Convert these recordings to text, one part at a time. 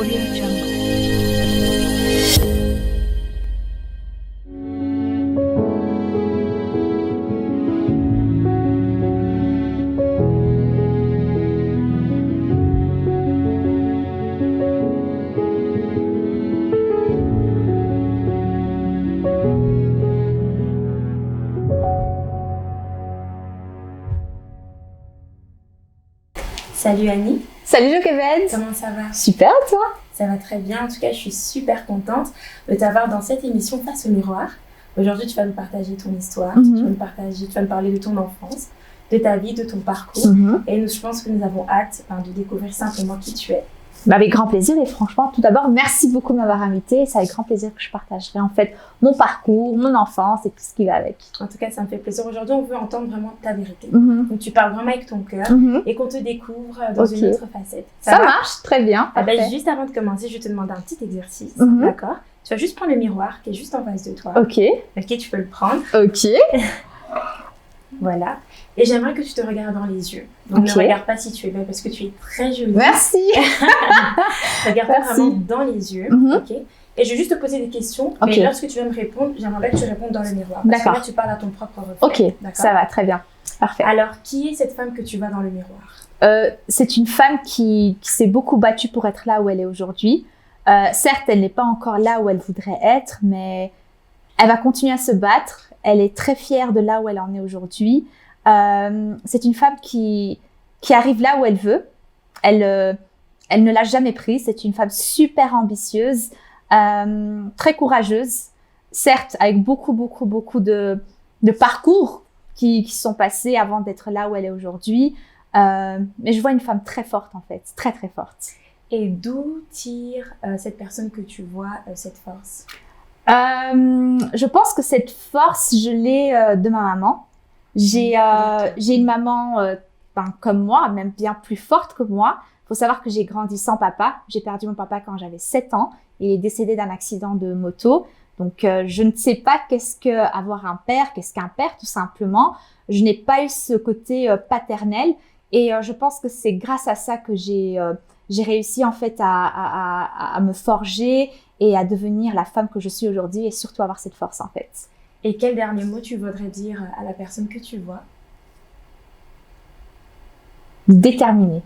Audio Jungle. Salut Annie. Salut Jochebed. Comment ça va? Super, toi? Ça va très bien. En tout cas, je suis super contente de t'avoir dans cette émission Face au miroir. Aujourd'hui, tu vas nous partager ton histoire, tu vas nous parler de ton enfance, de ta vie, de ton parcours. Et je pense que nous avons hâte de découvrir simplement qui tu es. Avec grand plaisir et franchement, tout d'abord, merci beaucoup de m'avoir invitée. C'est avec grand plaisir que je partagerai en fait mon parcours, mon enfance et tout ce qui va avec. En tout cas, ça me fait plaisir. Aujourd'hui, on veut entendre vraiment ta vérité. Donc, tu parles vraiment avec ton cœur et qu'on te découvre dans une autre facette. Ça marche, très bien. Juste avant de commencer, je vais te demander un petit exercice, d'accord? Tu vas juste prendre le miroir qui est juste en face de toi. Ok, tu peux le prendre. Ok. Voilà. Et j'aimerais que tu te regardes dans les yeux. Donc, ne regarde pas si tu es belle parce que tu es très jolie. Merci. Regarde-toi vraiment dans les yeux. Ok. Et je vais juste te poser des questions. Mais lorsque tu vas me répondre, j'aimerais que tu répondes dans le miroir. Parce que là, tu parles à ton propre reflet. Ok, ça va, très bien. Parfait. Alors, qui est cette femme que tu vois dans le miroir? C'est une femme qui s'est beaucoup battue pour être là où elle est aujourd'hui. Certes, elle n'est pas encore là où elle voudrait être, mais elle va continuer à se battre. Elle est très fière de là où elle en est aujourd'hui. C'est une femme qui arrive là où elle veut. Elle ne l'a jamais prise. C'est une femme super ambitieuse, très courageuse. Certes, avec beaucoup de parcours qui sont passés avant d'être là où elle est aujourd'hui. Mais je vois une femme très forte en fait, très très forte. Et d'où tire cette personne que tu vois cette force? Je pense que cette force, je l'ai de ma maman. J'ai une maman comme moi, même bien plus forte que moi. Il faut savoir que j'ai grandi sans papa. J'ai perdu mon papa quand j'avais 7 ans. Il est décédé d'un accident de moto. Donc, je ne sais pas qu'est-ce qu'avoir un père, qu'est-ce qu'un père, tout simplement. Je n'ai pas eu ce côté paternel. Et je pense que c'est grâce à ça que j'ai réussi en fait à me forger et à devenir la femme que je suis aujourd'hui et surtout avoir cette force en fait. Et quel dernier mot tu voudrais dire à la personne que tu vois? Déterminée.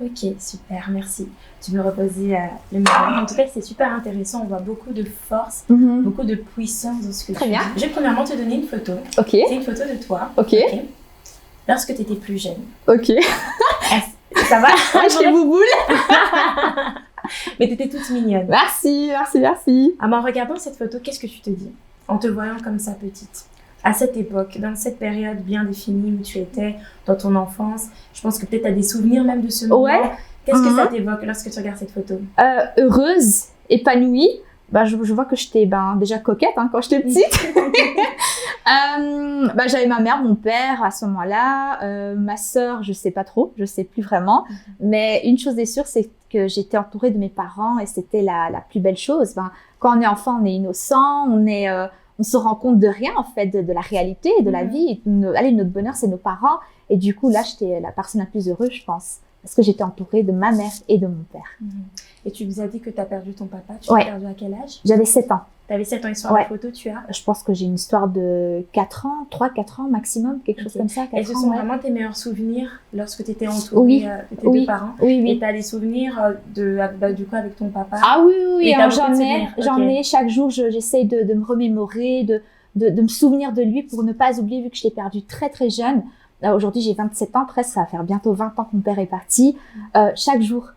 Ok, super, merci. Tu veux reposer le miroir. En tout cas, c'est super intéressant. On voit beaucoup de force, beaucoup de puissance dans ce que tu dis. Je vais premièrement te donner une photo. Ok. C'est une photo de toi. Ok. Lorsque tu étais plus jeune. Ok. Ça va? Je fais bouboule. Mais tu étais toute mignonne. Merci. En regardant cette photo, qu'est-ce que tu te dis? En te voyant comme ça petite, à cette époque, dans cette période bien définie où tu étais, dans ton enfance, je pense que peut-être tu as des souvenirs même de ce moment. Ouais. Qu'est-ce que ça t'évoque lorsque tu regardes cette photo? Heureuse, épanouie. Je vois que j'étais déjà coquette quand j'étais petite. J'avais ma mère, mon père à ce moment-là. Ma sœur, je sais pas trop, je sais plus vraiment. Mais une chose est sûre, c'est que j'étais entourée de mes parents et c'était la plus belle chose. Quand on est enfant, on est innocent, on se rend compte de rien en fait, de la réalité, de la vie. Notre bonheur, c'est nos parents. Et du coup, là, j'étais la personne la plus heureuse, je pense. Parce que j'étais entourée de ma mère et de mon père. Et tu nous as dit que tu as perdu ton papa. Tu l'as perdu à quel âge? J'avais 7 ans. Tu avais 7 ans et sur la photo, tu as? Je pense que j'ai une histoire de 4 ans, 3-4 ans maximum, quelque chose comme ça. Et ce sont vraiment tes meilleurs souvenirs lorsque tu étais entourée de tes deux parents? Oui. Et tu as des souvenirs du coup avec ton papa? Ah oui, j'en ai. Chaque jour, j'essaye de me remémorer, de me souvenir de lui pour ne pas oublier vu que je l'ai perdu très très jeune. Aujourd'hui, j'ai 27 ans, presque, ça va faire bientôt 20 ans que mon père est parti. Chaque jour,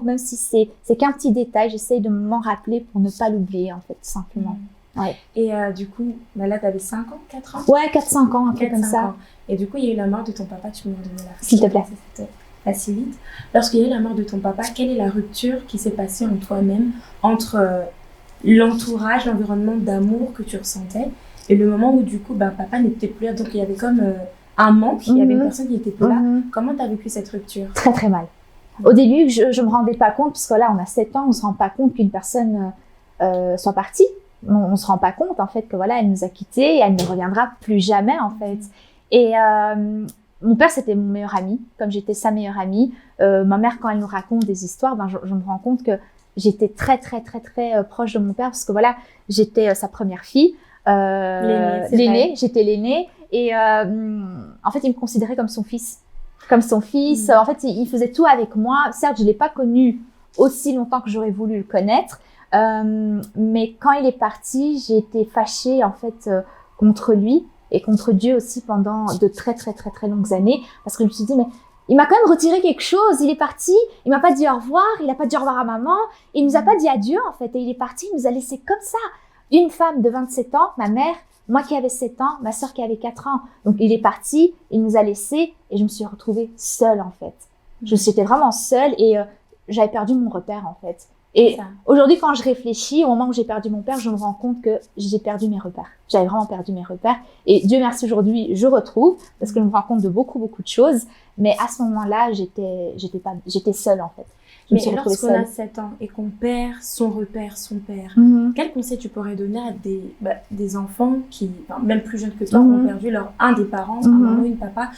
même si c'est qu'un petit détail, j'essaye de m'en rappeler pour ne pas l'oublier, en fait, tout simplement. Ouais. Et du coup, là, tu avais 5 ans, 4 ans? Ouais, 4-5 ans, un truc comme ça. Et du coup, il y a eu la mort de ton papa, tu peux me redonner la fin? S'il te plaît. Assez vite. Lorsqu'il y a eu la mort de ton papa, quelle est la rupture qui s'est passée en toi-même entre l'entourage, l'environnement d'amour que tu ressentais et le moment où, du coup, papa n'était plus là, donc il y avait comme... un manque, il y avait une personne qui n'était plus là. Comment tu as vécu cette rupture? Très très mal. Au début, je me rendais pas compte, parce que là, on a 7 ans, on se rend pas compte qu'une personne soit partie. On se rend pas compte, en fait, que voilà, elle nous a quittés et elle ne reviendra plus jamais, en fait. Et mon père, c'était mon meilleur ami, comme j'étais sa meilleure amie. Ma mère, quand elle nous raconte des histoires, ben, je me rends compte que j'étais très proche de mon père parce que voilà, j'étais sa première fille, l'aînée, j'étais l'aînée et en fait, il me considérait comme son fils. Comme son fils, en fait, il faisait tout avec moi. Certes, je l'ai pas connu aussi longtemps que j'aurais voulu le connaître, mais quand il est parti, j'ai été fâchée en fait contre lui et contre Dieu aussi pendant de très longues années parce que je me suis dit mais il m'a quand même retiré quelque chose, il est parti, il m'a pas dit au revoir, il a pas dit au revoir à maman, il nous a pas dit adieu en fait et il est parti, il nous a laissé comme ça. Une femme de 27 ans, ma mère, moi qui avais 7 ans, ma sœur qui avait 4 ans. Donc il est parti, il nous a laissés et je me suis retrouvée seule en fait. J'étais vraiment seule et j'avais perdu mon repère en fait. Et aujourd'hui, quand je réfléchis, au moment où j'ai perdu mon père, je me rends compte que j'ai perdu mes repères. J'avais vraiment perdu mes repères. Et Dieu merci, aujourd'hui, je retrouve parce que je me rends compte de beaucoup de choses. Mais à ce moment-là, j'étais seule en fait. Mais lorsqu'on a 7 ans et qu'on perd son repère, son père, quel conseil tu pourrais donner à des enfants qui, même plus jeunes que toi, ont perdu un des parents, un maman, une papa?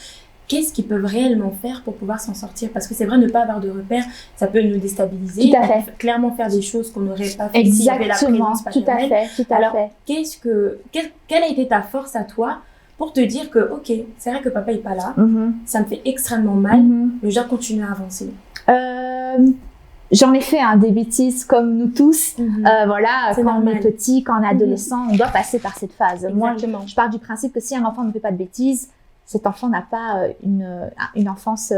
Qu'est-ce qu'ils peuvent réellement faire pour pouvoir s'en sortir? Parce que c'est vrai, ne pas avoir de repères, ça peut nous déstabiliser. Tout à fait. Clairement faire des choses qu'on n'aurait pas fait s'il y avait la présence paternelle. Tout à fait. Quelle a été ta force à toi pour te dire que, ok, c'est vrai que papa n'est pas là, ça me fait extrêmement mal, mais je dois continuer à avancer? J'en ai fait des bêtises comme nous tous. Voilà, quand on est petit, quand on est adolescent, on doit passer par cette phase. Exactement. Moi, je pars du principe que si un enfant ne fait pas de bêtises, cet enfant n'a pas une enfance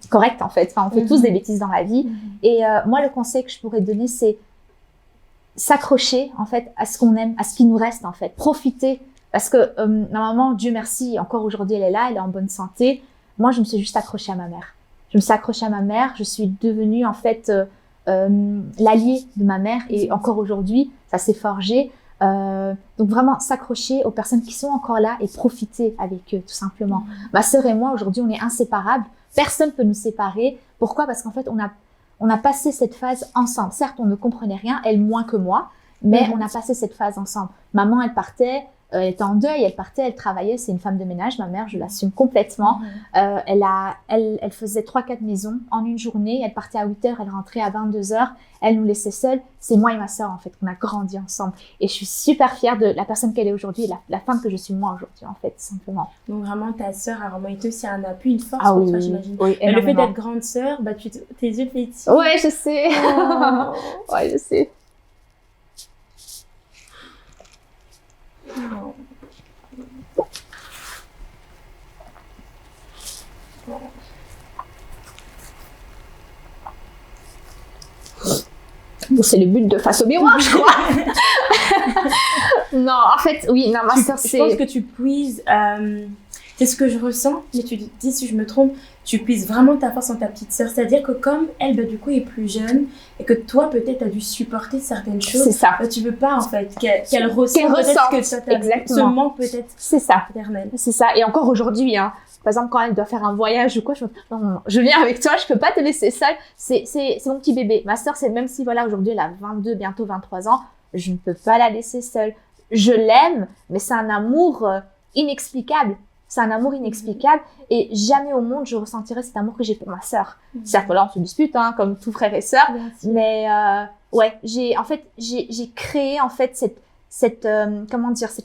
correcte en fait. Enfin, on fait tous des bêtises dans la vie. Et moi, le conseil que je pourrais donner, c'est s'accrocher en fait à ce qu'on aime, à ce qui nous reste en fait. Profiter. Parce que normalement, Dieu merci, encore aujourd'hui, elle est là, elle est en bonne santé. Moi, je me suis juste accrochée à ma mère. Je me suis accrochée à ma mère. Je suis devenue en fait l'alliée de ma mère. Et encore aujourd'hui, ça s'est forgé. Donc vraiment s'accrocher aux personnes qui sont encore là et profiter avec eux tout simplement. Ma sœur et moi aujourd'hui on est inséparables, personne peut nous séparer. Pourquoi? Parce qu'en fait on a passé cette phase ensemble. Certes on ne comprenait rien, elle moins que moi, mais on a passé cette phase ensemble. Maman elle partait, elle était en deuil, elle partait, elle travaillait, c'est une femme de ménage, ma mère, je l'assume complètement. Elle faisait 3-4 maisons en une journée, elle partait à 8h, elle rentrait à 22h, elle nous laissait seuls. C'est moi et ma sœur en fait qu'on a grandi ensemble. Et je suis super fière de la personne qu'elle est aujourd'hui et la femme que je suis moi aujourd'hui en fait, tout simplement. Donc vraiment ta sœur a vraiment été aussi un appui, une force pour toi j'imagine. Oui, le fait d'être grande sœur, tes yeux pétillent. Ouais je sais. Ouais je sais. Non. Bon, c'est le but de face au miroir, je crois. Non, en fait, oui, non, ma sœur, c'est... Je pense que tu puises... c'est ce que je ressens, mais tu dis si je me trompe, tu puises vraiment ta force en ta petite sœur. C'est-à-dire que comme elle, du coup, est plus jeune et que toi, peut-être, as dû supporter certaines choses. C'est ça. Tu veux pas, en fait, qu'elle ressente peut-être que ça ce manque peut-être paternel. C'est ça. Et encore aujourd'hui, hein. Par exemple, quand elle doit faire un voyage ou quoi, non, je viens avec toi, je peux pas te laisser seule. C'est mon petit bébé. Ma sœur, c'est même si, voilà, aujourd'hui, elle a 22, bientôt 23 ans, je ne peux pas la laisser seule. Je l'aime, mais c'est un amour inexplicable. C'est un amour inexplicable et jamais au monde je ressentirai cet amour que j'ai pour ma sœur. Certes, là, on se dispute, hein, comme tout frère et sœur, mais ouais, j'ai créé en fait cette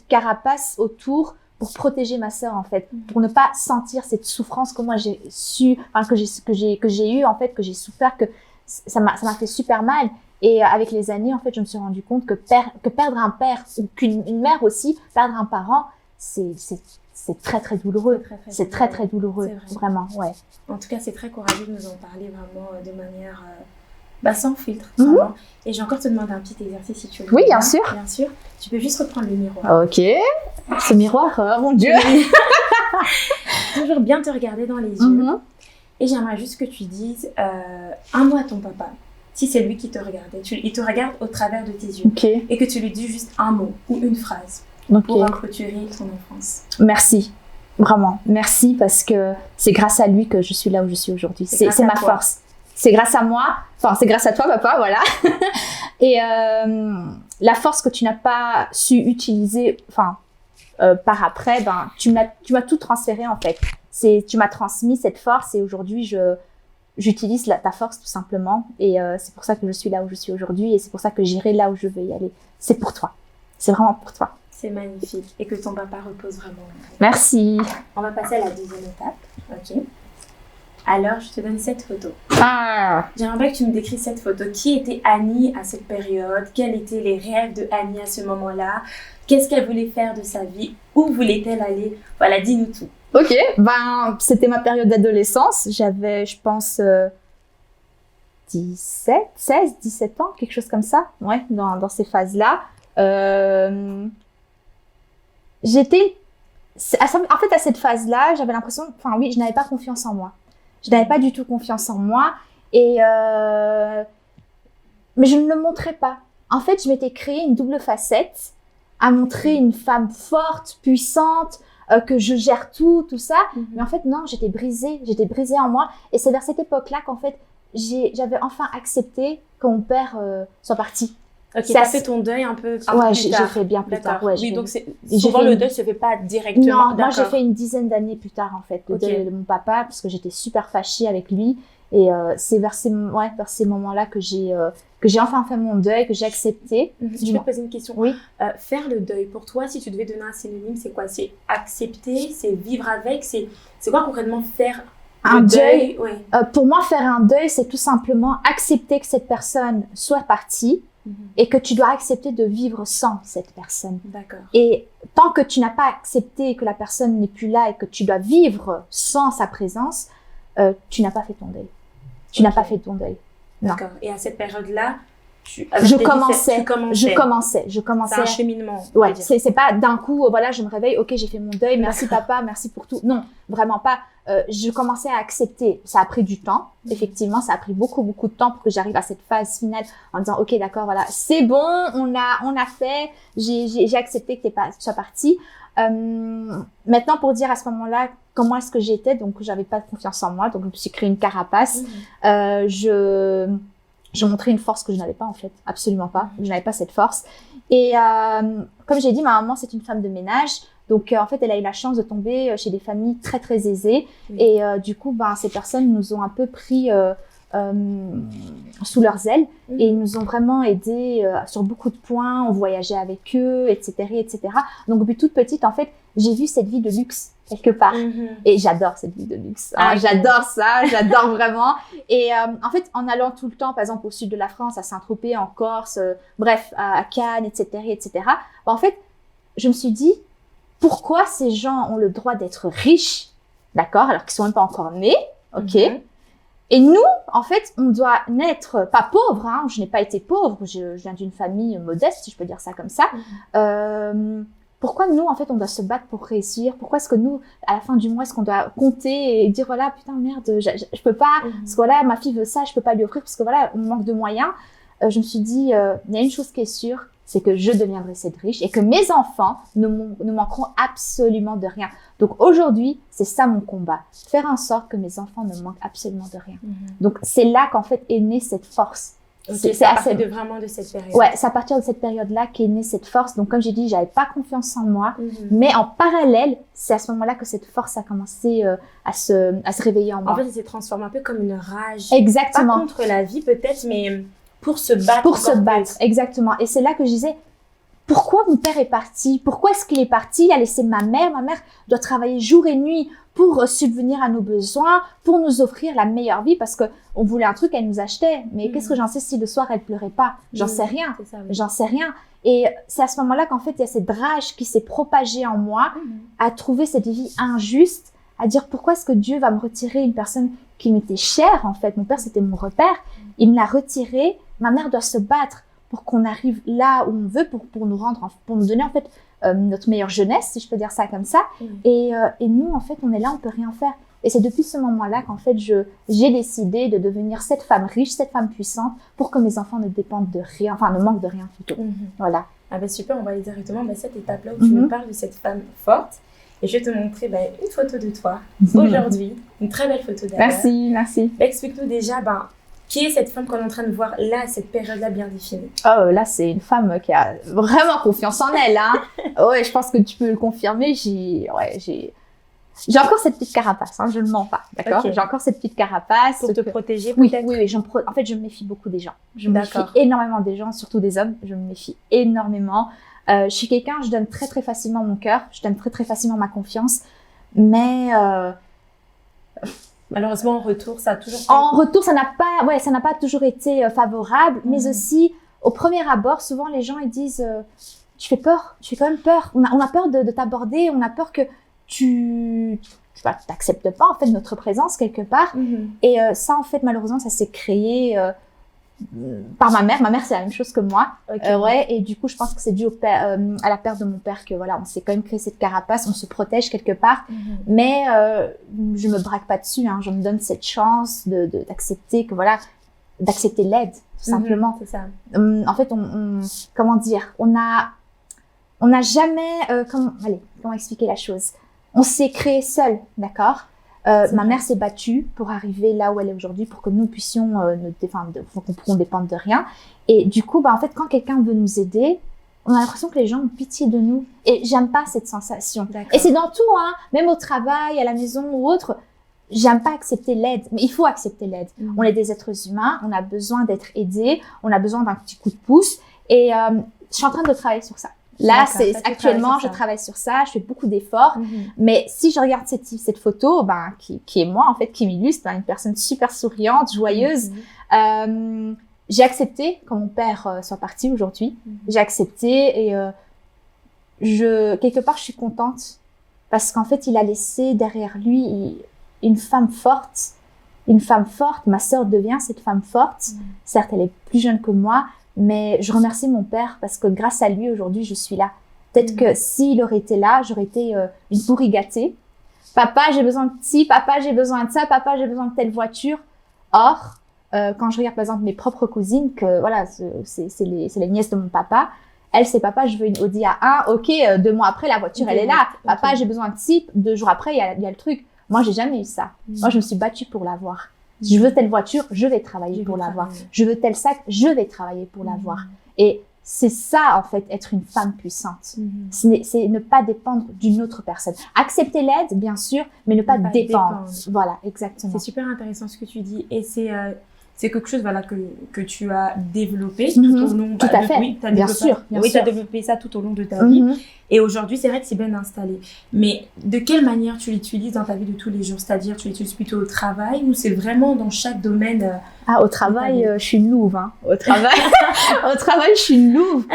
carapace autour pour protéger ma sœur en fait, pour ne pas sentir cette souffrance que moi j'ai su, enfin que j'ai eu en fait, que j'ai souffert, que ça m'a fait super mal. Et avec les années en fait, je me suis rendu compte que perdre un père ou qu'une mère aussi, perdre un parent, c'est très douloureux. C'est très douloureux, vraiment, ouais. En tout cas, c'est très courageux de nous en parler vraiment de manière sans filtre. Vraiment. Et j'ai encore te demander un petit exercice si tu veux. Oui, bien sûr. Bien sûr. Tu peux juste reprendre le miroir. Ok. Ce miroir, mon Dieu. Toujours bien te regarder dans les yeux. Et j'aimerais juste que tu dises un mot à ton papa. Si c'est lui qui te regardait, il te regarde au travers de tes yeux. Okay. Et que tu lui dis juste un mot ou une phrase. Okay. Pour clôturer ton enfance. Merci, vraiment, merci parce que c'est grâce à lui que je suis là où je suis aujourd'hui. C'est ma force. C'est grâce à moi, enfin c'est grâce à toi papa, voilà. Et la force que tu n'as pas su utiliser, enfin par après, ben, tu m'as tout transféré en fait. Tu m'as transmis cette force et aujourd'hui, j'utilise ta force tout simplement. Et c'est pour ça que je suis là où je suis aujourd'hui et c'est pour ça que j'irai là où je veux y aller. C'est pour toi. C'est vraiment pour toi. C'est magnifique. Et que ton papa repose vraiment. Merci. On va passer à la deuxième étape. Ok. Alors, je te donne cette photo. Ah. J'aimerais que tu me décris cette photo. Qui était Annie à cette période? Quels étaient les rêves de Annie à ce moment-là? Qu'est-ce qu'elle voulait faire de sa vie? Où voulait-elle aller? Voilà, dis-nous tout. Ok, ben, c'était ma période d'adolescence. J'avais, je pense, 17 ans, quelque chose comme ça. Ouais, dans ces phases-là. J'étais... En fait, à cette phase-là, j'avais l'impression... Enfin, oui, je n'avais pas confiance en moi. Je n'avais pas du tout confiance en moi. Mais je ne le montrais pas. En fait, je m'étais créé une double facette à montrer une femme forte, puissante, que je gère tout ça. Mais en fait, non, j'étais brisée en moi. Et c'est vers cette époque-là qu'en fait, j'avais enfin accepté que mon père soit parti. Ok, t'as fait ton deuil un peu plus tard. Ouais, j'ai fait bien plus tard. Ouais, oui, donc souvent le deuil se fait pas directement. Non, moi j'ai fait une dizaine d'années plus tard en fait, le deuil de mon papa, parce que j'étais super fâchée avec lui. Et c'est vers ces moments-là que j'ai enfin fait mon deuil, que j'ai accepté. Je peux te poser une question. Oui. Faire le deuil, pour toi, si tu devais donner un synonyme, c'est quoi? C'est accepter, c'est vivre avec, c'est quoi concrètement faire un deuil? Oui. Pour moi, faire un deuil, c'est tout simplement accepter que cette personne soit partie et que tu dois accepter de vivre sans cette personne. D'accord. Et tant que tu n'as pas accepté que la personne n'est plus là et que tu dois vivre sans sa présence, tu n'as pas fait ton deuil. Tu n'as pas fait ton deuil. D'accord. Et à cette période-là, je commençais. C'est un cheminement. Ouais, c'est pas d'un coup, voilà, je me réveille, ok, j'ai fait mon deuil, merci papa, merci pour tout. Non, vraiment pas. Je commençais à accepter. Ça a pris du temps. Effectivement, ça a pris beaucoup de temps pour que j'arrive à cette phase finale en disant, ok, d'accord, voilà, c'est bon, on a fait, j'ai accepté que tu sois parti. Maintenant, pour dire à ce moment-là comment est-ce que j'étais, donc j'avais pas de confiance en moi, donc je me suis créé une carapace. Je montrais une force que je n'avais pas en fait, absolument pas. Je n'avais pas cette force. Et comme j'ai dit, ma maman c'est une femme de ménage, donc en fait elle a eu la chance de tomber chez des familles très très aisées. Et du coup, ces personnes nous ont un peu pris sous leurs ailes et ils nous ont vraiment aidés sur beaucoup de points. On voyageait avec eux, etc., etc. Donc depuis toute petite, en fait, j'ai vu cette vie de luxe quelque part. Et j'adore cette vie de luxe. J'adore ça, j'adore vraiment. Et en fait, en allant tout le temps, par exemple, au sud de la France, à Saint-Tropez, en Corse, bref, à Cannes, etc., en fait, je me suis dit, pourquoi ces gens ont le droit d'être riches, d'accord, alors qu'ils sont même pas encore nés, ok. Et nous, en fait, on doit n'être pas pauvres, hein. Je n'ai pas été pauvre, je viens d'une famille modeste, si je peux dire ça comme ça. Pourquoi nous, en fait, on doit se battre pour réussir? Pourquoi est-ce que nous, à la fin du mois, est-ce qu'on doit compter et dire, voilà, putain, merde, je peux pas, parce que voilà, ma fille veut ça, je peux pas lui offrir, parce que voilà, on manque de moyens. Je me suis dit, il y a une chose qui est sûre, c'est que je deviendrai cette riche et que mes enfants ne manqueront absolument de rien. Donc aujourd'hui, c'est ça mon combat. Faire en sorte que mes enfants ne manquent absolument de rien. Donc c'est là qu'en fait est née cette force. C'est à partir vraiment de cette période. Ouais, c'est à partir de cette période-là qu'est née cette force. Donc comme j'ai dit, j'avais pas confiance en moi, mais en parallèle, c'est à ce moment-là que cette force a commencé à se réveiller en moi. En fait, ça s'est transformé un peu comme une rage. Exactement. Pas contre la vie peut-être, mais pour se battre. Pour se battre, exactement. Et c'est là que je disais, pourquoi mon père est parti? Pourquoi est-ce qu'il est parti? Il a laissé ma mère. Ma mère doit travailler jour et nuit pour subvenir à nos besoins, pour nous offrir la meilleure vie, parce que on voulait un truc, elle nous achetait. Mais qu'est-ce que j'en sais si le soir elle pleurait pas? J'en sais rien. Ça, oui. J'en sais rien. Et c'est à ce moment-là qu'en fait il y a cette rage qui s'est propagée en moi, à trouver cette vie injuste, à dire pourquoi est-ce que Dieu va me retirer une personne qui m'était chère en fait. Mon père c'était mon repère. Il me l'a retiré. Ma mère doit se battre pour qu'on arrive là où on veut, pour nous donner en fait notre meilleure jeunesse, si je peux dire ça comme ça. Et nous, en fait, on est là, on peut rien faire. Et c'est depuis ce moment-là qu'en fait, j'ai décidé de devenir cette femme riche, cette femme puissante, pour que mes enfants ne dépendent de rien, enfin, ne manquent de rien plutôt. Voilà. Ah ben super, on va aller directement à cette étape-là où tu me parles de cette femme forte. Et je vais te montrer une photo de toi aujourd'hui, une très belle photo d'ailleurs. Merci. Explique-nous déjà qui est cette femme qu'on est en train de voir là, à cette période-là bien définie? Oh, là, c'est une femme qui a vraiment confiance en elle, hein. Ouais, je pense que tu peux le confirmer. J'ai encore cette petite carapace, hein, je ne mens pas, d'accord? Ok. J'ai encore cette petite carapace. Pour te protéger, Oui, peut-être? oui, en fait, je me méfie beaucoup des gens. Je me méfie D'accord. énormément des gens, surtout des hommes. Je me méfie énormément. Je suis quelqu'un, je donne très, très facilement mon cœur. Je donne très, très facilement ma confiance. Mais Malheureusement, en retour, ça a toujours été... en retour, ça n'a pas toujours été favorable. Mais aussi, au premier abord, souvent, les gens, ils disent tu fais peur, tu fais quand même peur. On a peur de t'aborder, on a peur que tu t'acceptes pas, en fait, notre présence quelque part. Et ça, en fait, malheureusement, ça s'est créé par ma mère. Ma mère, c'est la même chose que moi. Ok. Ouais, et du coup, je pense que c'est dû à la perte de mon père que voilà, on s'est quand même créé cette carapace, on se protège quelque part. Mais je me braque pas dessus, hein. Je me donne cette chance d'accepter que voilà, d'accepter l'aide, tout simplement. C'est ça. En fait, comment dire, on n'a jamais, comment expliquer la chose? On s'est créé seul, d'accord? Ma mère s'est battue pour arriver là où elle est aujourd'hui, pour que nous puissions nous défendre, qu'on pourrons dépendre de rien. Et du coup, en fait, quand quelqu'un veut nous aider, on a l'impression que les gens ont pitié de nous. Et j'aime pas cette sensation. Et c'est dans tout, hein, même au travail, à la maison ou autre. J'aime pas accepter l'aide, mais il faut accepter l'aide. On est des êtres humains, on a besoin d'être aidés, on a besoin d'un petit coup de pouce. Et je suis en train de travailler sur ça. Là, actuellement, je travaille sur ça, je fais beaucoup d'efforts. Mais si je regarde cette photo, qui est moi, en fait, qui m'illustre, une personne super souriante, joyeuse, j'ai accepté quand mon père soit parti aujourd'hui. J'ai accepté et quelque part, je suis contente parce qu'en fait, il a laissé derrière lui une femme forte. Une femme forte. Ma sœur devient cette femme forte. Certes, elle est plus jeune que moi, mais je remercie mon père parce que grâce à lui, aujourd'hui, je suis là. Peut-être que s'il aurait été là, j'aurais été une pourrie gâtée. Papa, j'ai besoin de ci, papa, j'ai besoin de ça, papa, j'ai besoin de telle voiture. Or, quand je regarde par exemple mes propres cousines, que voilà, c'est les nièces de mon papa, elle, c'est papa, je veux une Audi A1, ok, 2 mois après, la voiture, elle est là. Papa, j'ai besoin de ci, 2 jours après, il y a le truc. Moi, j'ai jamais eu ça. Moi, je me suis battue pour l'avoir. Si je veux telle voiture, je vais travailler pour l'avoir. Je veux tel sac, je vais travailler pour l'avoir. Et c'est ça, en fait, être une femme puissante. C'est ne pas dépendre d'une autre personne. Accepter l'aide, bien sûr, mais ne pas dépendre. Voilà, exactement. C'est super intéressant ce que tu dis. Et c'est quelque chose voilà, que tu as développé tout au long tout à fait. Oui, bien sûr. Tu as développé ça tout au long de ta vie. Et aujourd'hui, c'est vrai que c'est bien installé. Mais de quelle manière tu l'utilises dans ta vie de tous les jours? C'est-à-dire, tu l'utilises plutôt au travail ou c'est vraiment dans chaque domaine au travail, je suis une louve. Hein. Au travail, je suis une louve.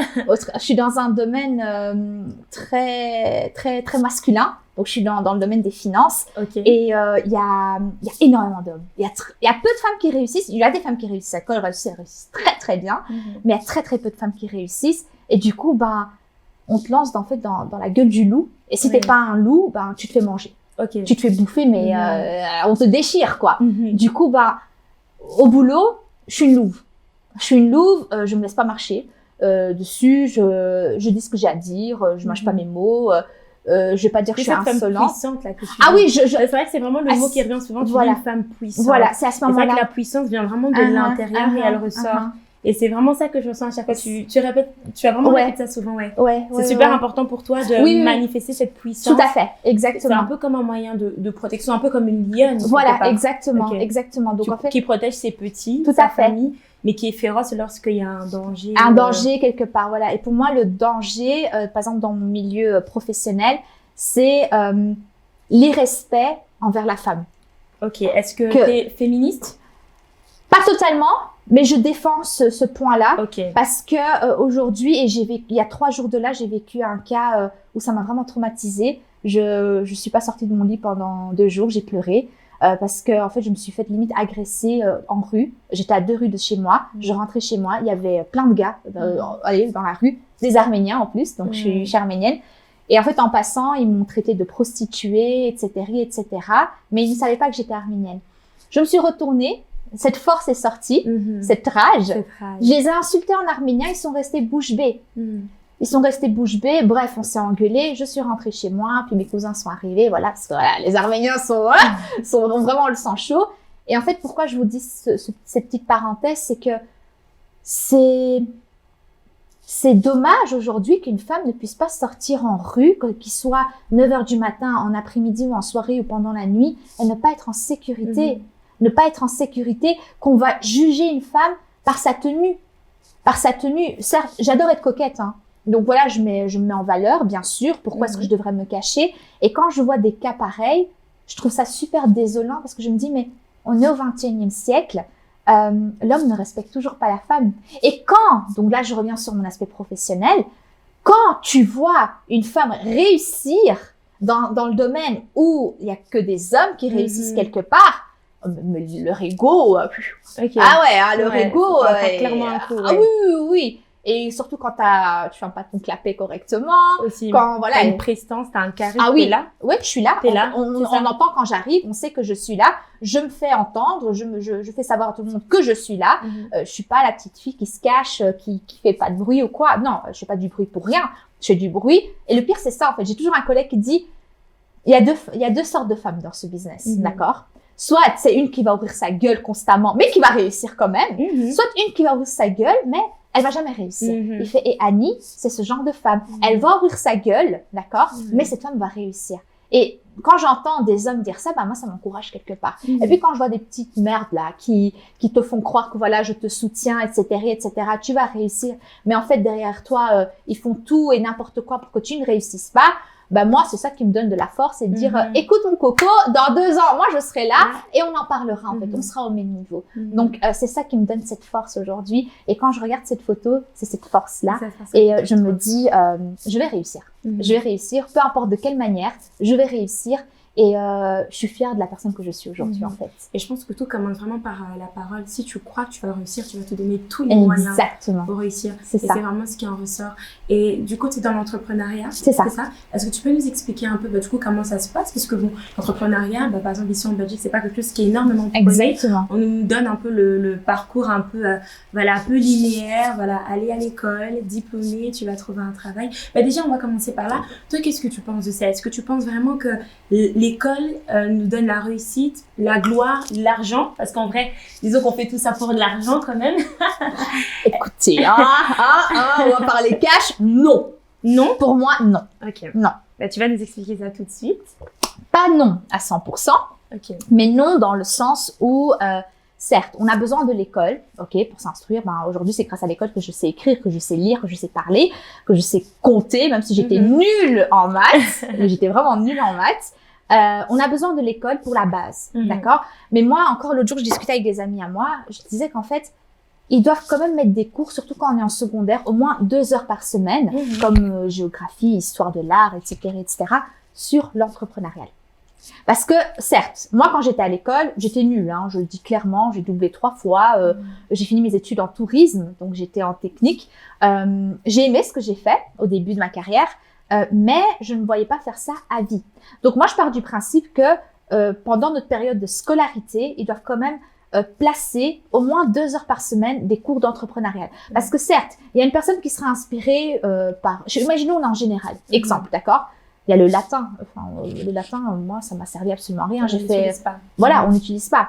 Je suis dans un domaine très, très, très masculin. Donc, je suis dans le domaine des finances. Et il y a énormément d'hommes. Il y a peu de femmes qui réussissent. Il y a des femmes qui réussissent. Quand elles réussissent très, très bien. Mais il y a très, très peu de femmes qui réussissent. Et du coup, on te lance dans la gueule du loup. Et si t'es pas un loup, tu te fais manger. Tu te fais bouffer, mais on te déchire, quoi. Du coup, au boulot, je suis une louve. Je me laisse pas marcher dessus. Je dis ce que j'ai à dire. Je mâche pas mes mots. Je vais pas dire que je suis insolente. Puissante, là, que tu oui, c'est vrai que c'est vraiment le mot qui revient souvent. Tu dis une femme puissante. Voilà, c'est à ce moment-là. C'est vrai que la puissance vient vraiment de l'intérieur et elle ressort. Et c'est vraiment ça que je ressens à chaque fois. Tu répètes, tu as vraiment répété ça souvent, c'est super important pour toi de manifester cette puissance. Tout à fait, exactement. C'est un peu comme un moyen de protection, un peu comme une lionne. Voilà, exactement. Donc, en fait, qui protège ses petits, tout sa famille, mais qui est féroce lorsqu'il y a un danger. Un danger quelque part, voilà. Et pour moi, le danger, par exemple dans mon milieu professionnel, c'est l'irrespect envers la femme. Ok, est-ce que tu es féministe? Pas totalement, mais je défends ce point-là parce que aujourd'hui, et il y a 3 jours de là, j'ai vécu un cas où ça m'a vraiment traumatisée. Je suis pas sortie de mon lit pendant 2 jours, j'ai pleuré parce que en fait, je me suis faite limite agresser en rue. J'étais à 2 rues de chez moi, je rentrais chez moi, il y avait plein de gars dans la rue, des Arméniens en plus, donc je suis arménienne. Et en fait, en passant, ils m'ont traité de prostituée, etc., mais ils ne savaient pas que j'étais arménienne. Je me suis retournée. Cette force est sortie, cette rage. Je les ai insultés en arménien, ils sont restés bouche bée. Bref, on s'est engueulés, je suis rentrée chez moi, puis mes cousins sont arrivés, voilà, parce que voilà, les Arméniens ont vraiment le sang chaud. Et en fait, pourquoi je vous dis cette petite parenthèse, c'est que c'est dommage aujourd'hui qu'une femme ne puisse pas sortir en rue, qu'il soit 9 heures du matin, en après-midi ou en soirée ou pendant la nuit, et ne pas être en sécurité. Ne pas être en sécurité, qu'on va juger une femme par sa tenue. Par sa tenue. Certes, j'adore être coquette, hein. Donc voilà, je me mets en valeur, bien sûr. Pourquoi est-ce que je devrais me cacher? Et quand je vois des cas pareils, je trouve ça super désolant parce que je me dis, mais on est au 21e siècle. L'homme ne respecte toujours pas la femme. Et donc là je reviens sur mon aspect professionnel, quand tu vois une femme réussir dans le domaine où il y a que des hommes qui réussissent quelque part, leur ego, Okay. ah ouais, hein, leur ego, clairement un coup, ah oui. Et surtout quand tu fais pas ton clapet correctement, aussi, quand voilà, t'as une prestance, t'as un charisme, ah oui, t'es là. Ouais, je suis là. T'es là. On entend quand j'arrive, on sait que je suis là. Je me fais entendre, je fais savoir à tout le monde que je suis là. Je suis pas la petite fille qui se cache, qui fait pas de bruit ou quoi. Non, je fais pas du bruit pour rien. Je fais du bruit. Et le pire, c'est ça en fait. J'ai toujours un collègue qui dit, il y a deux sortes de femmes dans ce business, d'accord? Soit c'est une qui va ouvrir sa gueule constamment, mais qui va réussir quand même. Soit une qui va ouvrir sa gueule, mais elle va jamais réussir. Il fait, et Annie, c'est ce genre de femme. Elle va ouvrir sa gueule, d'accord? Mais cette femme va réussir. Et quand j'entends des hommes dire ça, bah, moi, ça m'encourage quelque part. Et puis, quand je vois des petites merdes, là, qui te font croire que voilà, je te soutiens, etc., tu vas réussir. Mais en fait, derrière toi, ils font tout et n'importe quoi pour que tu ne réussisses pas. Bah, moi, c'est ça qui me donne de la force et de dire, écoute, mon coco, dans 2 ans, moi, je serai là et on en parlera, en fait. On sera au même niveau. Donc, c'est ça qui me donne cette force aujourd'hui. Et quand je regarde cette photo, c'est cette force-là. Et je me dis, je vais réussir. Je vais réussir, peu importe de quelle manière, je vais réussir. Et je suis fière de la personne que je suis aujourd'hui, en fait. Et je pense que tout commence vraiment par la parole. Si tu crois que tu vas réussir, tu vas te donner tous les moyens pour réussir. C'est ça. C'est vraiment ce qui en ressort. Et du coup, tu es dans l'entrepreneuriat. C'est ça. Est-ce que tu peux nous expliquer un peu, du coup, comment ça se passe? Parce que bon, l'entrepreneuriat, par exemple, ici en Belgique, c'est pas quelque chose qui est énormément prôné. Exactement. On nous donne un peu le parcours un peu, un peu linéaire. Voilà, aller à l'école, diplômé, tu vas trouver un travail. Déjà, on va commencer par là. Toi, qu'est-ce que tu penses de ça? Est-ce que tu penses vraiment que l'école nous donne la réussite, la gloire, l'argent? Parce qu'en vrai, disons qu'on fait tout ça pour de l'argent quand même. Écoutez, on va parler cash. Non. Non? Pour moi, non. Ok. Non. Tu vas nous expliquer ça tout de suite. Pas non à 100%, mais non dans le sens où, certes, on a besoin de l'école, pour s'instruire. Aujourd'hui, c'est grâce à l'école que je sais écrire, que je sais lire, que je sais parler, que je sais compter, même si j'étais nulle en maths. J'étais vraiment nulle en maths. On a besoin de l'école pour la base, d'accord? Mais moi, encore l'autre jour, je discutais avec des amis à moi, je disais qu'en fait, ils doivent quand même mettre des cours, surtout quand on est en secondaire, au moins 2 heures par semaine, comme géographie, histoire de l'art, etc., sur l'entrepreneuriat. Parce que, certes, moi, quand j'étais à l'école, j'étais nulle, hein, je le dis clairement, j'ai doublé 3 fois, j'ai fini mes études en tourisme, donc j'étais en technique. J'ai aimé ce que j'ai fait au début de ma carrière, mais je ne voyais pas faire ça à vie. Donc moi, je pars du principe que pendant notre période de scolarité, ils doivent quand même placer au moins 2 heures par semaine des cours d'entrepreneuriat. Parce que certes, il y a une personne qui sera inspirée par... Imaginons, on est en général. Exemple, d'accord? Il y a le latin. Enfin, le latin, moi, ça m'a servi absolument à rien. J'ai fait... Voilà, on n'utilise pas.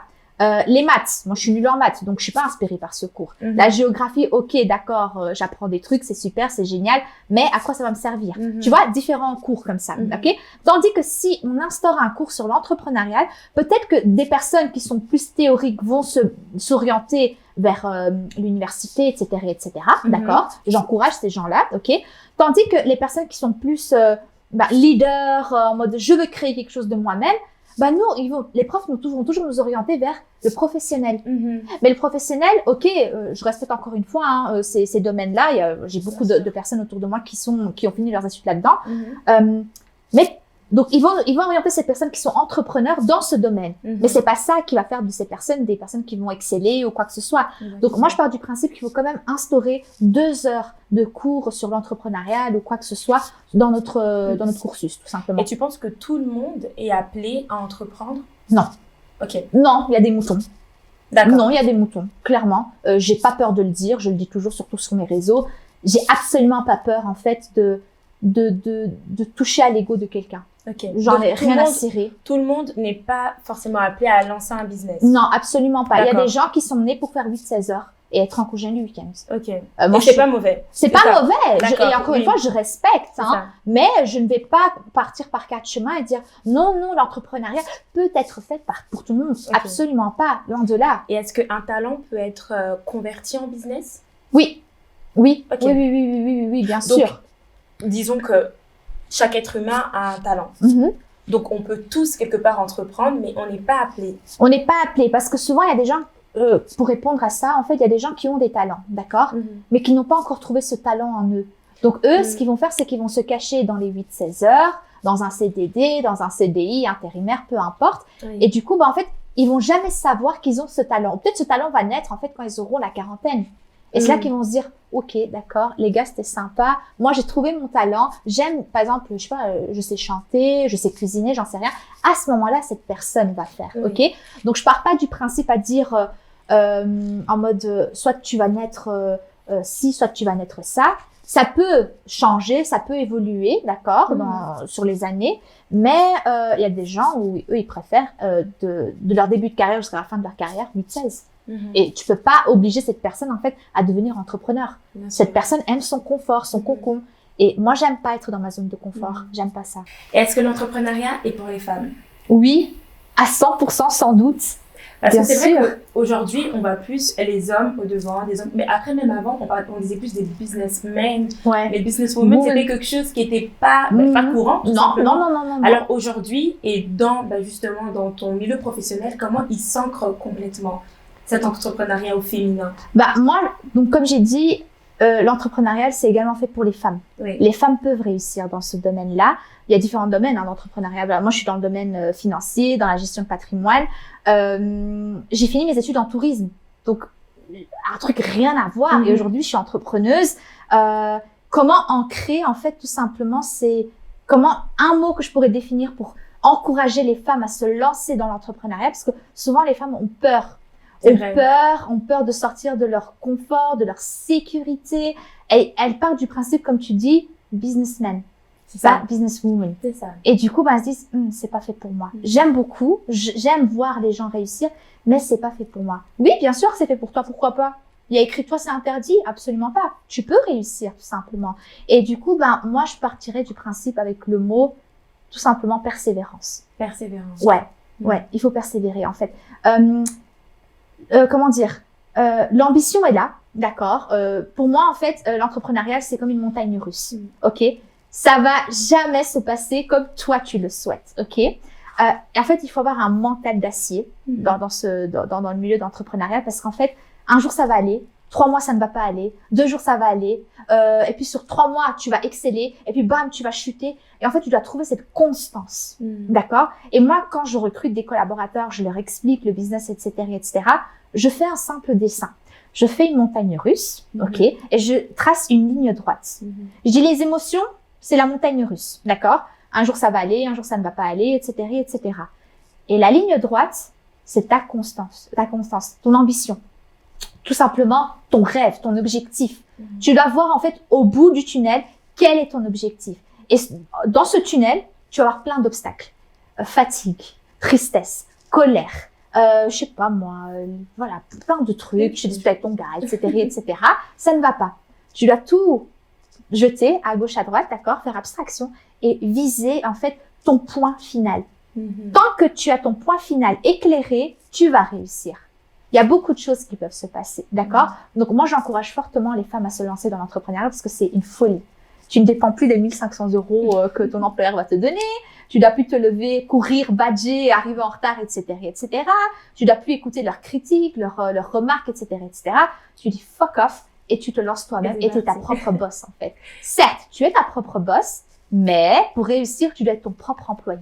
Les maths, moi je suis nulle en maths, donc je suis pas inspirée par ce cours. La géographie, ok, d'accord, j'apprends des trucs, c'est super, c'est génial, mais à quoi ça va me servir? Tu vois, différents cours comme ça, ok? Tandis que si on instaure un cours sur l'entrepreneuriat, peut-être que des personnes qui sont plus théoriques vont s'orienter vers l'université, etc., d'accord? J'encourage ces gens-là, ok? Tandis que les personnes qui sont plus leaders, en mode je veux créer quelque chose de moi-même, nous, les profs vont toujours nous orienter vers le professionnel. Mais le professionnel, ok, je respecte encore une fois ces domaines-là. J'ai beaucoup de personnes autour de moi qui ont fini leurs études là-dedans. Mais donc ils vont orienter ces personnes qui sont entrepreneurs dans ce domaine. Mais c'est pas ça qui va faire de ces personnes des personnes qui vont exceller ou quoi que ce soit. Donc moi je pars du principe qu'il faut quand même instaurer 2 heures de cours sur l'entrepreneuriat ou quoi que ce soit dans notre cursus, tout simplement. Et tu penses que tout le monde est appelé à entreprendre? Non. Ok. Non, il y a des moutons. D'accord. Non, il y a des moutons, clairement. J'ai pas peur de le dire, je le dis toujours, surtout sur mes réseaux. J'ai absolument pas peur, en fait, de toucher à l'ego de quelqu'un. Ok. J'en ai Donc, tout le rien à monde- cirer. Tout le monde n'est pas forcément appelé à lancer un business. Non, absolument pas. Il y a D'accord. des gens qui sont nés pour faire 8-16 heures et être en congé le week-end. Ok. Moi, Et je c'est suis- pas mauvais. C'est pas ça. mauvais. D'accord, Et encore une oui. fois, je respecte, C'est hein. ça. Mais je ne vais pas partir par quatre chemins et dire non, l'entrepreneuriat peut être fait pour tout le monde. Ok. Absolument pas. Loin de là. Et est-ce qu'un talent peut être converti en business? Oui. Oui. Ok. Oui, bien Donc, sûr. Disons que chaque être humain a un talent. Mhm. Donc, on peut tous quelque part entreprendre, mais on n'est pas appelé. On n'est pas appelé parce que souvent, il y a des gens, pour répondre à ça, en fait, il y a des gens qui ont des talents, d'accord? Mais qui n'ont pas encore trouvé ce talent en eux. Donc, eux, ce qu'ils vont faire, c'est qu'ils vont se cacher dans les 8-16 heures, dans un CDD, dans un CDI, intérimaire, peu importe. Oui. Et du coup, en fait, ils vont jamais savoir qu'ils ont ce talent. Peut-être ce talent va naître, en fait, quand ils auront la quarantaine. Et c'est là qu'ils vont se dire, OK, d'accord, les gars, c'était sympa. Moi, j'ai trouvé mon talent. J'aime, par exemple, je sais pas, je sais chanter, je sais cuisiner, j'en sais rien. À ce moment-là, cette personne va faire, Oui. OK? Donc, je pars pas du principe à dire, en mode, soit tu vas naître ci, soit tu vas naître ça. Ça peut changer, ça peut évoluer, d'accord, sur les années. Mais il y a des gens où eux, ils préfèrent de leur début de carrière jusqu'à la fin de leur carrière 8-16. Et tu peux pas obliger cette personne, en fait, à devenir entrepreneur. Bien sûr. Cette personne aime son confort, son cocon. Et moi, j'aime pas être dans ma zone de confort. J'aime pas ça. Et est-ce que l'entrepreneuriat est pour les femmes? Oui, à 100%, sans doute. Parce Bien que c'est sûr. vrai qu'aujourd'hui, on va plus les hommes au devant, des hommes. Mais après, même avant, on disait plus des businessmen. Ouais. Les businesswomen, Women. c'était quelque chose qui n'était pas, pas courant, tout Non, simplement. non. Alors aujourd'hui, et justement dans ton milieu professionnel, comment il s'ancre complètement cet entrepreneuriat au féminin? Moi, donc comme j'ai dit, l'entrepreneuriat, c'est également fait pour les femmes. Oui. Les femmes peuvent réussir dans ce domaine-là. Il y a différents domaines d'entrepreneuriat. Moi, je suis dans le domaine financier, dans la gestion de patrimoine. J'ai fini mes études en tourisme. Donc, un truc rien à voir. Et aujourd'hui, je suis entrepreneuse. Comment ancrer, en fait, tout simplement, c'est comment un mot que je pourrais définir pour encourager les femmes à se lancer dans l'entrepreneuriat, parce que souvent, les femmes ont peur. Ont peur de sortir de leur confort, de leur sécurité. Et elles partent du principe, comme tu dis, businessman. C'est Pas ça. businesswoman. C'est ça. Et du coup, elles se disent, c'est pas fait pour moi. J'aime beaucoup, j'aime voir les gens réussir, mais c'est pas fait pour moi. Oui, bien sûr, c'est fait pour toi, pourquoi pas? Il y a écrit, toi, c'est interdit? Absolument pas. Tu peux réussir, tout simplement. Et du coup, moi, je partirais du principe avec le mot, tout simplement, persévérance. Persévérance. Ouais, il faut persévérer, en fait. Comment dire? L'ambition est là, d'accord? Pour moi, en fait, l'entrepreneuriat, c'est comme une montagne russe, ok? Ça va jamais se passer comme toi tu le souhaites, ok? En fait, il faut avoir un mental d'acier dans le milieu d'entrepreneuriat parce qu'en fait, un jour ça va aller, 3 mois ça ne va pas aller, 2 jours ça va aller, et puis sur 3 mois tu vas exceller, et puis bam tu vas chuter. Et en fait, tu dois trouver cette constance, d'accord? Et moi, quand je recrute des collaborateurs, je leur explique le business, etc., je fais un simple dessin. Je fais une montagne russe, ok? Et je trace une ligne droite. Je dis les émotions, c'est la montagne russe, d'accord? Un jour ça va aller, un jour ça ne va pas aller, etc. Et la ligne droite, c'est ta constance, ton ambition. Tout simplement, ton rêve, ton objectif. Tu dois voir en fait au bout du tunnel, quel est ton objectif. Et dans ce tunnel, tu vas avoir plein d'obstacles. Fatigue, tristesse, colère, je sais pas moi, voilà, plein de trucs, tu discutes avec ton gars, etc. Ça ne va pas. Tu dois tout jeter à gauche, à droite, d'accord, faire abstraction et viser en fait ton point final. Tant que tu as ton point final éclairé, tu vas réussir. Il y a beaucoup de choses qui peuvent se passer, d'accord? Donc moi, j'encourage fortement les femmes à se lancer dans l'entrepreneuriat parce que c'est une folie. Tu ne dépends plus des 1 500 € que ton employeur va te donner. Tu dois plus te lever, courir, badger, arriver en retard, etc. Tu dois plus écouter leurs critiques, leurs remarques, etc. Tu dis fuck off et tu te lances toi-même et tu es ta propre boss, en fait. Certes, tu es ta propre boss, mais pour réussir, tu dois être ton propre employé.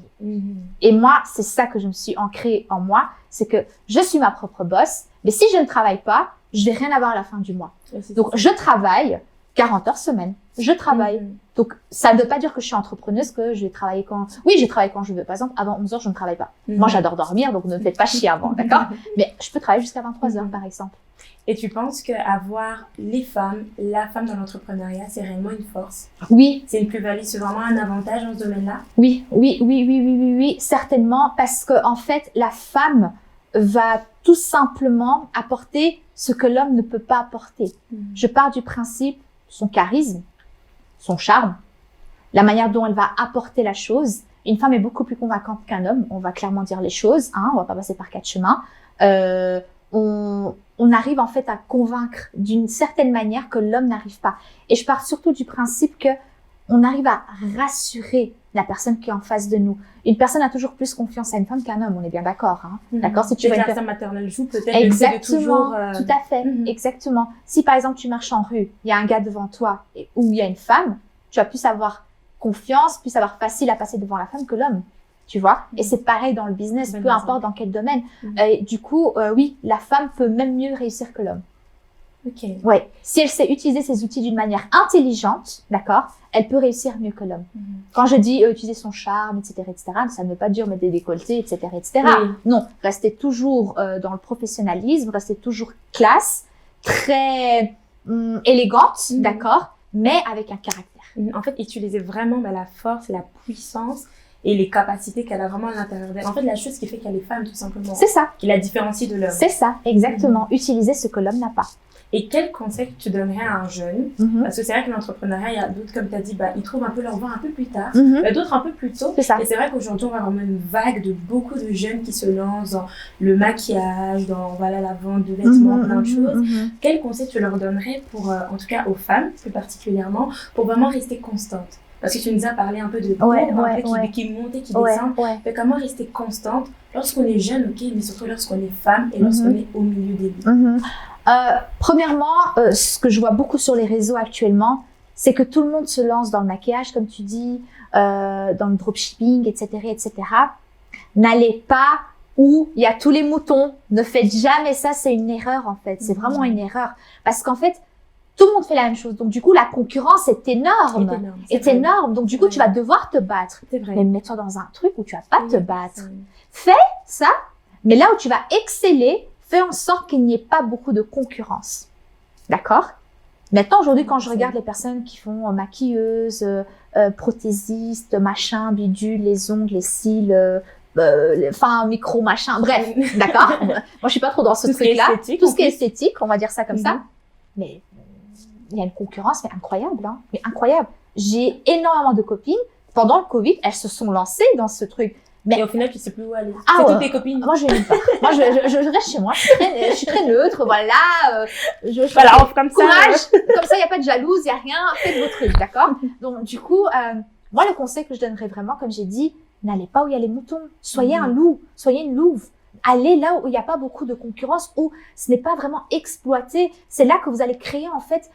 Et moi, c'est ça que je me suis ancrée en moi, c'est que je suis ma propre boss, mais si je ne travaille pas, je vais rien avoir à la fin du mois. Donc, je travaille 40 heures semaine, je travaille. Donc, ça ne veut pas dire que je suis entrepreneuse, que je vais travailler quand... Oui, je travaille quand je veux. Par exemple, avant 11h, je ne travaille pas. Moi, j'adore dormir, donc ne me faites pas chier avant, d'accord? Mais je peux travailler jusqu'à 23h, par exemple. Et tu penses qu'avoir la femme dans l'entrepreneuriat, c'est réellement une force? Oui. C'est une plus-value, c'est vraiment un avantage dans ce domaine-là? Oui, certainement, parce que en fait, la femme va tout simplement apporter ce que l'homme ne peut pas apporter. Je pars du principe, son charisme, son charme, la manière dont elle va apporter la chose. Une femme est beaucoup plus convaincante qu'un homme, on va clairement dire les choses, hein, on va pas passer par 4 chemins. On arrive en fait à convaincre d'une certaine manière que l'homme n'arrive pas. Et je pars surtout du principe que on arrive à rassurer la personne qui est en face de nous. Une personne a toujours plus confiance à une femme qu'un homme, on est bien d'accord, hein. D'accord, si tu vois la maternelle joue peut-être. Exactement, tout à fait, exactement. Si par exemple tu marches en rue, il y a un gars devant toi ou il y a une femme, tu vas plus avoir confiance, plus avoir facile à passer devant la femme que l'homme. Tu vois, et c'est pareil dans le business, peu importe dans quel domaine. Du coup, oui, la femme peut même mieux réussir que l'homme. Ok. Ouais. Si elle sait utiliser ses outils d'une manière intelligente, d'accord, elle peut réussir mieux que l'homme. Quand je dis utiliser son charme, etc., ça ne veut pas dire mettre des décolletés, etc., etc. Oui. Non, restez toujours dans le professionnalisme, restez toujours classe, très élégante, d'accord, mais avec un caractère. En fait, utiliser vraiment la force, la puissance et les capacités qu'elle a vraiment à l'intérieur d'elle. En fait, la chose qui fait qu'elle est femme, tout simplement. C'est ça. Qui la différencie de l'homme. C'est ça, exactement. Utiliser ce que l'homme n'a pas. Et quel conseil tu donnerais à un jeune? Parce que c'est vrai que l'entrepreneuriat, il y a d'autres, comme tu as dit, ils trouvent un peu leur voie un peu plus tard, d'autres un peu plus tôt. C'est ça. Et c'est vrai qu'aujourd'hui, on va vraiment une vague de beaucoup de jeunes qui se lancent dans le maquillage, dans la vente de vêtements, plein de choses. Quel conseil tu leur donnerais pour, en tout cas aux femmes plus particulièrement, pour vraiment rester constante? Parce que tu nous as parlé un peu de qui monte et qui descend. Mais comment rester constante lorsqu'on est jeune, ok, mais surtout lorsqu'on est femme et lorsqu'on est au milieu des deux? Premièrement, ce que je vois beaucoup sur les réseaux actuellement, c'est que tout le monde se lance dans le maquillage, comme tu dis, dans le dropshipping, etc., etc. N'allez pas où il y a tous les moutons. Ne faites jamais ça, c'est une erreur en fait. C'est vraiment une erreur. Parce qu'en fait, tout le monde fait la même chose. Donc, du coup, la concurrence est énorme. Est énorme. Donc, du coup, tu vas devoir te battre. Mais mets-toi dans un truc où tu vas pas te battre. Fais ça, mais là où tu vas exceller, fais en sorte qu'il n'y ait pas beaucoup de concurrence. D'accord? Maintenant, aujourd'hui, quand je regarde les personnes qui font maquilleuses, prothésistes, machin, bidule, les ongles, les cils, micro, machin, bref, d'accord? Moi, je suis pas trop dans ce truc-là. Tout ce qui est esthétique, on va dire ça comme ça. Mais il y a une concurrence, mais incroyable, hein. Mais incroyable. J'ai énormément de copines. Pendant le Covid, elles se sont lancées dans ce truc. Mais au final, tu sais plus où aller. C'est toutes tes copines. Moi, je vais nulle part. Moi, je reste chez moi. Je suis très neutre, voilà. Comme courage. Comme ça, il n'y a pas de jalouse, il n'y a rien. Faites vos trucs, d'accord? Donc, du coup, moi, le conseil que je donnerais vraiment, comme j'ai dit, n'allez pas où il y a les moutons. Soyez un loup. Soyez une louve. Allez là où il n'y a pas beaucoup de concurrence, où ce n'est pas vraiment exploité. C'est là que vous allez créer, en fait,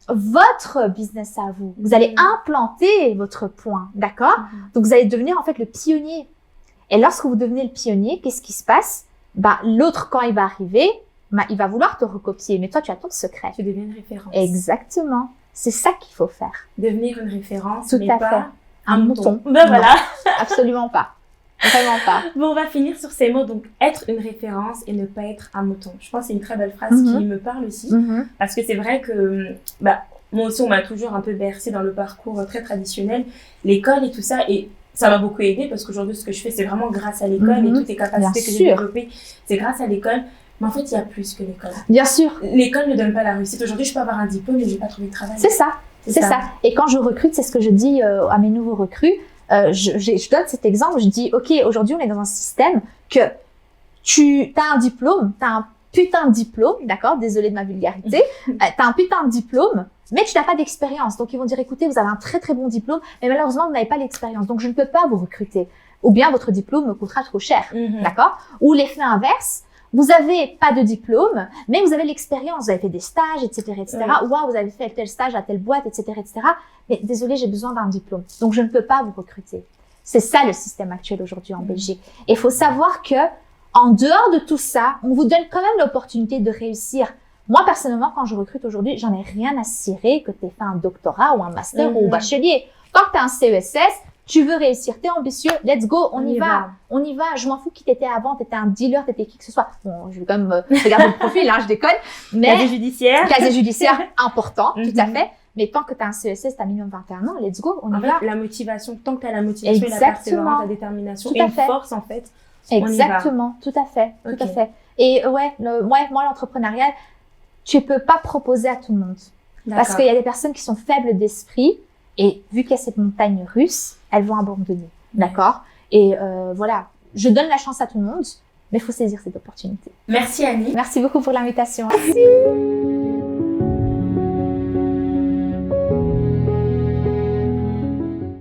votre business à vous. Vous allez implanter votre point, d'accord? Donc, vous allez devenir en fait le pionnier. Et lorsque vous devenez le pionnier, qu'est-ce qui se passe? L'autre, quand il va arriver, il va vouloir te recopier. Mais toi, tu as ton secret. Tu deviens une référence. Exactement. C'est ça qu'il faut faire. Devenir une référence, tout à fait. Un mouton. Voilà. Absolument pas. Vraiment pas. Bon, on va finir sur ces mots. Donc, être une référence et ne pas être un mouton. Je pense que c'est une très belle phrase qui me parle aussi. Parce que c'est vrai que, moi aussi, on m'a toujours un peu bercé dans le parcours très traditionnel. L'école et tout ça. Et ça m'a beaucoup aidé parce qu'aujourd'hui, ce que je fais, c'est vraiment grâce à l'école et toutes les capacités que j'ai développées. C'est grâce à l'école. Mais en fait, il y a plus que l'école. Bien sûr. L'école ne donne pas la réussite. Aujourd'hui, je peux avoir un diplôme, mais je n'ai pas trouvé de travail. C'est ça. C'est ça. Et quand je recrute, c'est ce que je dis à mes nouveaux recrues. Je donne cet exemple, je dis, OK, aujourd'hui, on est dans un système que tu as un diplôme, tu as un putain de diplôme, d'accord? Désolée de ma vulgarité. Tu as un putain de diplôme, mais tu n'as pas d'expérience. Donc, ils vont dire, écoutez, vous avez un très, très bon diplôme, mais malheureusement, vous n'avez pas l'expérience. Donc, je ne peux pas vous recruter. Ou bien, votre diplôme me coûtera trop cher, d'accord? Ou l'effet inverse. Vous avez pas de diplôme, mais vous avez l'expérience, vous avez fait des stages, etc., etc. Waouh, vous avez fait tel stage à telle boîte, etc., etc. Mais désolé, j'ai besoin d'un diplôme, donc je ne peux pas vous recruter. C'est ça le système actuel aujourd'hui en Belgique. Et il faut savoir que, en dehors de tout ça, on vous donne quand même l'opportunité de réussir Moi, personnellement, quand je recrute aujourd'hui, j'en ai rien à cirer que tu aies fait un doctorat ou un master ou bachelier. Tant que tu as un CESS, tu veux réussir, tu es ambitieux, let's go, on y va. On y va. Je m'en fous qui t'étais avant, tu étais un dealer, tu étais qui que ce soit. Bon, je vais quand même regarder le profil, je déconne. Mais Casier judiciaire, important, tout à fait. Mais tant que tu as un CESS, tu as minimum 21 ans, let's go, on y va. La motivation, tant que tu as la motivation et la persévérance, la détermination et une force, en fait, exactement, tout à fait, tout à fait. Et moi, l'entrepreneuriat, tu peux pas proposer à tout le monde. Parce qu'il y a des personnes qui sont faibles d'esprit et vu qu'il y a cette montagne russe, elles vont abandonner. D'accord? Et voilà, je donne la chance à tout le monde, mais il faut saisir cette opportunité. Merci Annie. Merci beaucoup pour l'invitation. Merci.